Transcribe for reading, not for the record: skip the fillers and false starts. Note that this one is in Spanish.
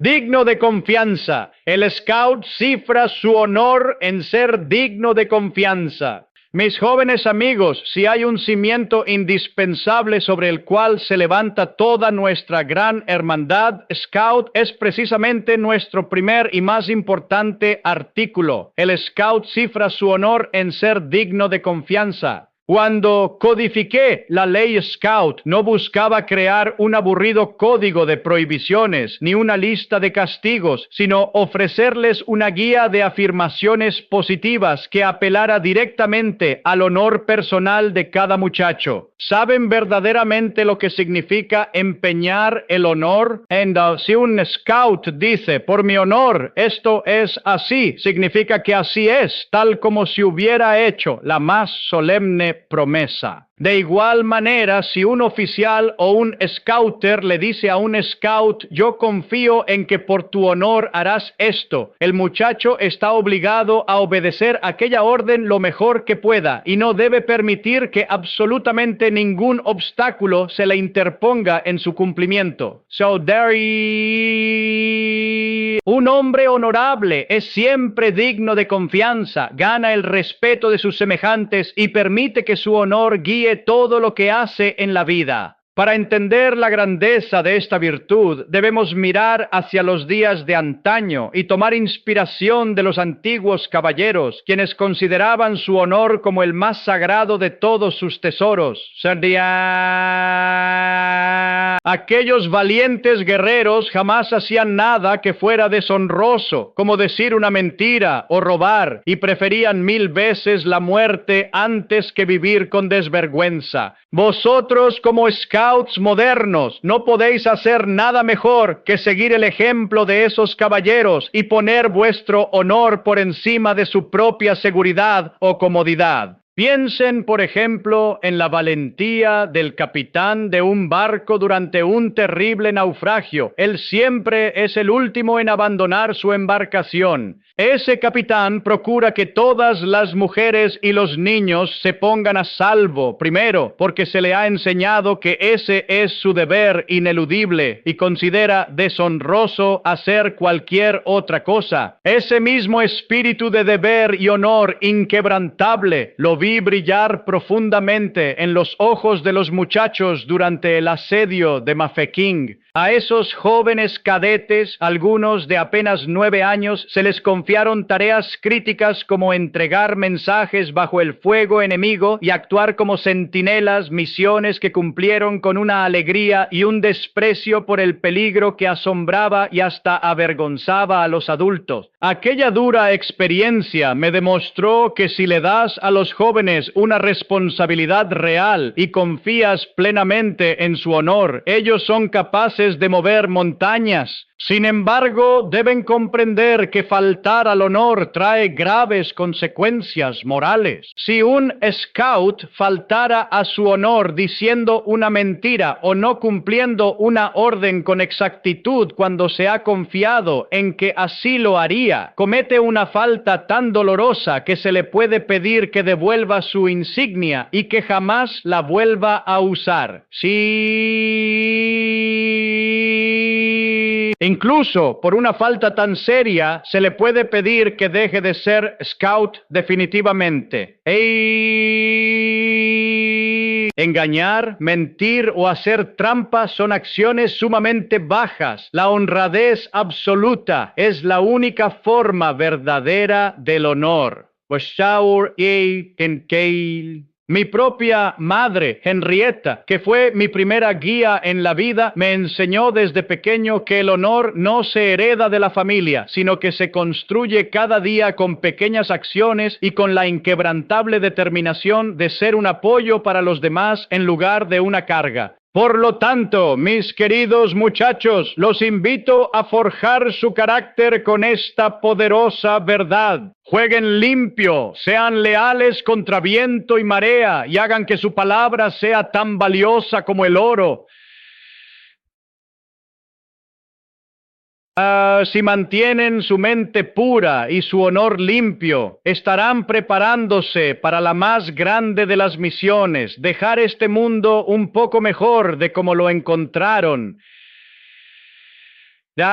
Digno de confianza. El Scout cifra su honor en ser digno de confianza. Mis jóvenes amigos, si hay un cimiento indispensable sobre el cual se levanta toda nuestra gran hermandad, Scout es precisamente nuestro primer y más importante artículo. El Scout cifra su honor en ser digno de confianza. Cuando codifiqué la ley Scout, no buscaba crear un aburrido código de prohibiciones ni una lista de castigos, sino ofrecerles una guía de afirmaciones positivas que apelara directamente al honor personal de cada muchacho. ¿Saben verdaderamente lo que significa empeñar el honor? Si un Scout dice, por mi honor, esto es así, significa que así es, tal como si hubiera hecho la más solemne promesa. De igual manera, si un oficial o un scouter le dice a un scout, yo confío en que por tu honor harás esto, el muchacho está obligado a obedecer aquella orden lo mejor que pueda y no debe permitir que absolutamente ningún obstáculo se le interponga en su cumplimiento. Un hombre honorable es siempre digno de confianza, gana el respeto de sus semejantes y permite que su honor guíe todo lo que hace en la vida. Para entender la grandeza de esta virtud, debemos mirar hacia los días de antaño y tomar inspiración de los antiguos caballeros, quienes consideraban su honor como el más sagrado de todos sus tesoros. Aquellos valientes guerreros jamás hacían nada que fuera deshonroso, como decir una mentira o robar, y preferían 1000 veces la muerte antes que vivir con desvergüenza. Vosotros, como scouts modernos, no podéis hacer nada mejor que seguir el ejemplo de esos caballeros y poner vuestro honor por encima de su propia seguridad o comodidad. Piensen, por ejemplo, en la valentía del capitán de un barco durante un terrible naufragio. Él siempre es el último en abandonar su embarcación. Ese capitán procura que todas las mujeres y los niños se pongan a salvo, primero, porque se le ha enseñado que ese es su deber ineludible y considera deshonroso hacer cualquier otra cosa. Ese mismo espíritu de deber y honor inquebrantable lo vi brillar profundamente en los ojos de los muchachos durante el asedio de Mafeking. A esos jóvenes cadetes, algunos de apenas 9 años, se les confiaron tareas críticas como entregar mensajes bajo el fuego enemigo y actuar como centinelas, misiones que cumplieron con una alegría y un desprecio por el peligro que asombraba y hasta avergonzaba a los adultos. Aquella dura experiencia me demostró que si le das a los jóvenes una responsabilidad real y confías plenamente en su honor, ellos son capaces de mover montañas. Sin embargo, deben comprender que faltar al honor trae graves consecuencias morales. Si un scout faltara a su honor diciendo una mentira o no cumpliendo una orden con exactitud cuando se ha confiado en que así lo haría, comete una falta tan dolorosa que se le puede pedir que devuelva su insignia y que jamás la vuelva a usar. Incluso por una falta tan seria se le puede pedir que deje de ser scout definitivamente. Engañar, mentir o hacer trampa son acciones sumamente bajas. La honradez absoluta es la única forma verdadera del honor. Mi propia madre, Henrietta, que fue mi primera guía en la vida, me enseñó desde pequeño que el honor no se hereda de la familia, sino que se construye cada día con pequeñas acciones y con la inquebrantable determinación de ser un apoyo para los demás en lugar de una carga. Por lo tanto, mis queridos muchachos, los invito a forjar su carácter con esta poderosa verdad. Jueguen limpio, sean leales contra viento y marea y hagan que su palabra sea tan valiosa como el oro. Si mantienen su mente pura y su honor limpio, estarán preparándose para la más grande de las misiones, dejar este mundo un poco mejor de como lo encontraron. Ya